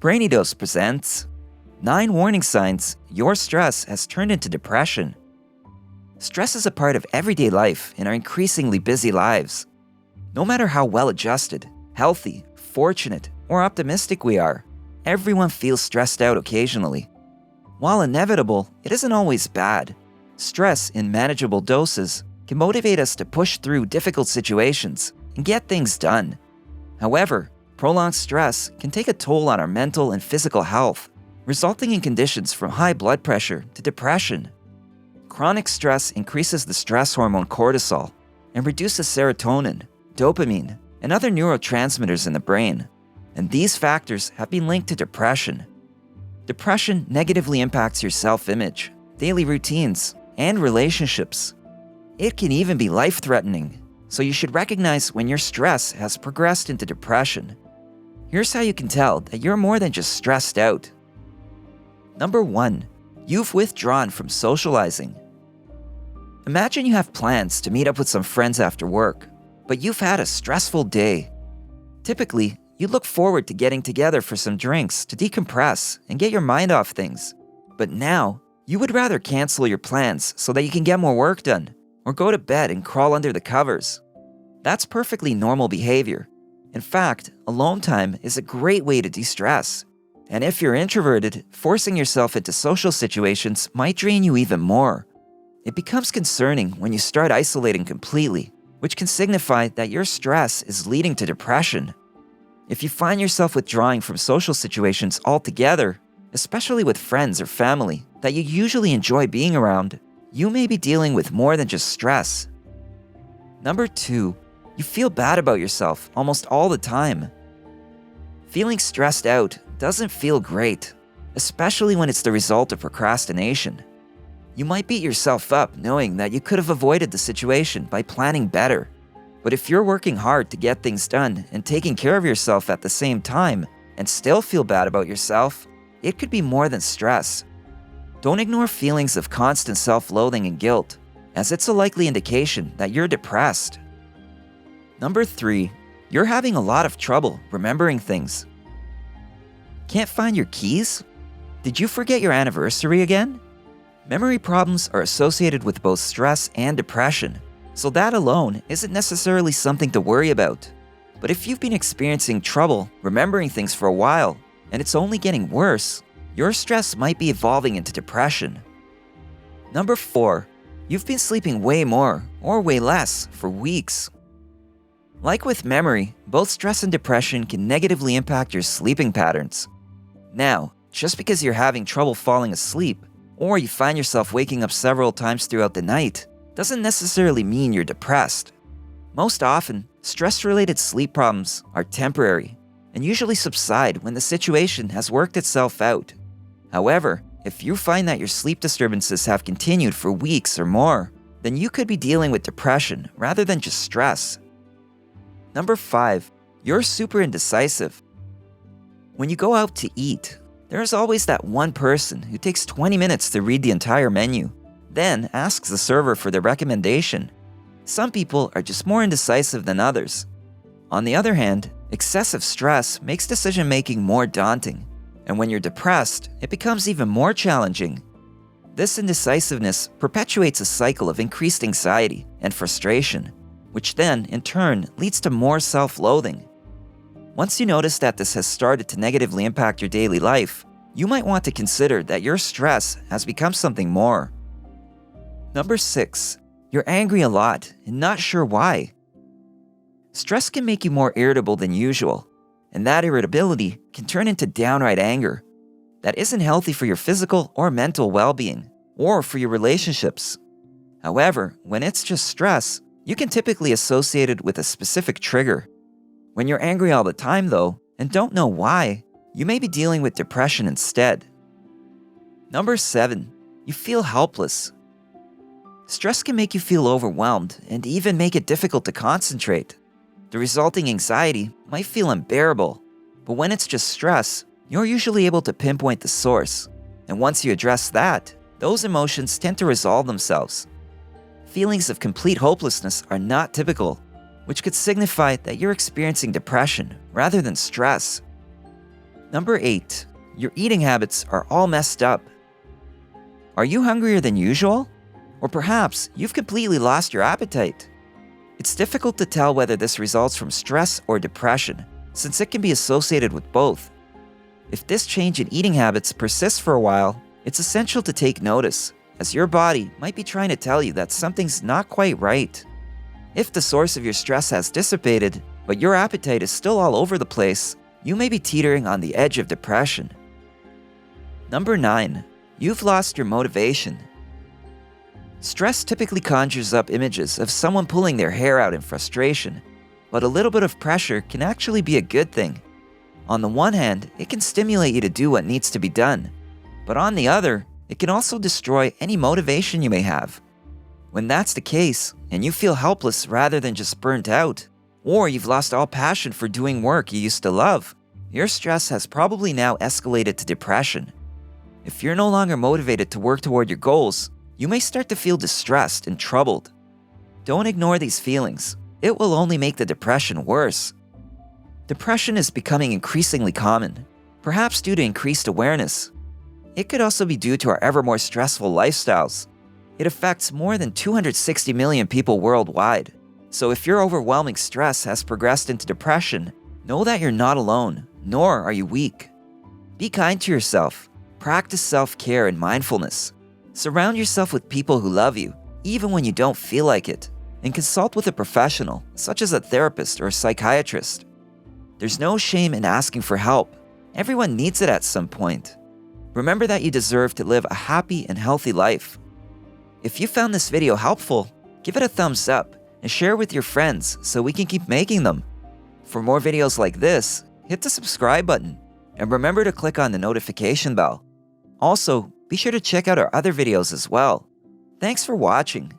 Brainy Dose presents 9 warning signs your stress has turned into depression. Stress is a part of everyday life in our increasingly busy lives. No matter how well-adjusted, healthy, fortunate, or optimistic we are, everyone feels stressed out occasionally. While inevitable, it isn't always bad. Stress in manageable doses can motivate us to push through difficult situations and get things done. However, prolonged stress can take a toll on our mental and physical health, resulting in conditions from high blood pressure to depression. Chronic stress increases the stress hormone cortisol and reduces serotonin, dopamine, and other neurotransmitters in the brain, and these factors have been linked to depression. Depression negatively impacts your self-image, daily routines, and relationships. It can even be life-threatening, so you should recognize when your stress has progressed into depression. Here's how you can tell that you're more than just stressed out. Number 1. You've withdrawn from socializing. Imagine you have plans to meet up with some friends after work, but you've had a stressful day. Typically, you look forward to getting together for some drinks to decompress and get your mind off things. But now, you would rather cancel your plans so that you can get more work done, or go to bed and crawl under the covers. That's perfectly normal behavior. In fact, alone time is a great way to de-stress. And if you're introverted, forcing yourself into social situations might drain you even more. It becomes concerning when you start isolating completely, which can signify that your stress is leading to depression. If you find yourself withdrawing from social situations altogether, especially with friends or family that you usually enjoy being around, you may be dealing with more than just stress. Number 2. You feel bad about yourself almost all the time. Feeling stressed out doesn't feel great, especially when it's the result of procrastination. You might beat yourself up knowing that you could have avoided the situation by planning better. But if you're working hard to get things done and taking care of yourself at the same time and still feel bad about yourself, it could be more than stress. Don't ignore feelings of constant self-loathing and guilt, as it's a likely indication that you're depressed. Number 3. You're having a lot of trouble remembering things. Can't find your keys? Did you forget your anniversary again? Memory problems are associated with both stress and depression, so that alone isn't necessarily something to worry about. But if you've been experiencing trouble remembering things for a while, and it's only getting worse, your stress might be evolving into depression. Number 4. You've been sleeping way more or way less for weeks. Like with memory, both stress and depression can negatively impact your sleeping patterns. Now, just because you're having trouble falling asleep, or you find yourself waking up several times throughout the night, doesn't necessarily mean you're depressed. Most often, stress-related sleep problems are temporary and usually subside when the situation has worked itself out. However, if you find that your sleep disturbances have continued for weeks or more, then you could be dealing with depression rather than just stress. Number 5. You're super indecisive. When you go out to eat, there's always that one person who takes 20 minutes to read the entire menu, then asks the server for their recommendation. Some people are just more indecisive than others. On the other hand, excessive stress makes decision-making more daunting, and when you're depressed, it becomes even more challenging. This indecisiveness perpetuates a cycle of increased anxiety and frustration, which then, in turn, leads to more self-loathing. Once you notice that this has started to negatively impact your daily life, you might want to consider that your stress has become something more. Number 6. You're angry a lot and not sure why. Stress can make you more irritable than usual, and that irritability can turn into downright anger. That isn't healthy for your physical or mental well-being, or for your relationships. However, when it's just stress, you can typically associate it with a specific trigger. When you're angry all the time, though, and don't know why, you may be dealing with depression instead. Number 7. You feel helpless. Stress can make you feel overwhelmed and even make it difficult to concentrate. The resulting anxiety might feel unbearable, but when it's just stress, you're usually able to pinpoint the source. And once you address that, those emotions tend to resolve themselves. Feelings of complete hopelessness are not typical, which could signify that you're experiencing depression rather than stress. Number 8. Your eating habits are all messed up. Are you hungrier than usual? Or perhaps you've completely lost your appetite? It's difficult to tell whether this results from stress or depression, since it can be associated with both. If this change in eating habits persists for a while, it's essential to take notice, as your body might be trying to tell you that something's not quite right. If the source of your stress has dissipated, but your appetite is still all over the place, you may be teetering on the edge of depression. Number 9. You've lost your motivation. Stress typically conjures up images of someone pulling their hair out in frustration, but a little bit of pressure can actually be a good thing. On the one hand, it can stimulate you to do what needs to be done, but on the other, it can also destroy any motivation you may have. When that's the case, and you feel helpless rather than just burnt out, or you've lost all passion for doing work you used to love, your stress has probably now escalated to depression. If you're no longer motivated to work toward your goals, you may start to feel distressed and troubled. Don't ignore these feelings. It will only make the depression worse. Depression is becoming increasingly common, perhaps due to increased awareness. It could also be due to our ever more stressful lifestyles. It affects more than 260 million people worldwide. So if your overwhelming stress has progressed into depression, know that you're not alone, nor are you weak. Be kind to yourself. Practice self-care and mindfulness. Surround yourself with people who love you, even when you don't feel like it, and consult with a professional, such as a therapist or a psychiatrist. There's no shame in asking for help. Everyone needs it at some point. Remember that you deserve to live a happy and healthy life. If you found this video helpful, give it a thumbs up and share with your friends so we can keep making them. For more videos like this, hit the subscribe button and remember to click on the notification bell. Also, be sure to check out our other videos as well. Thanks for watching.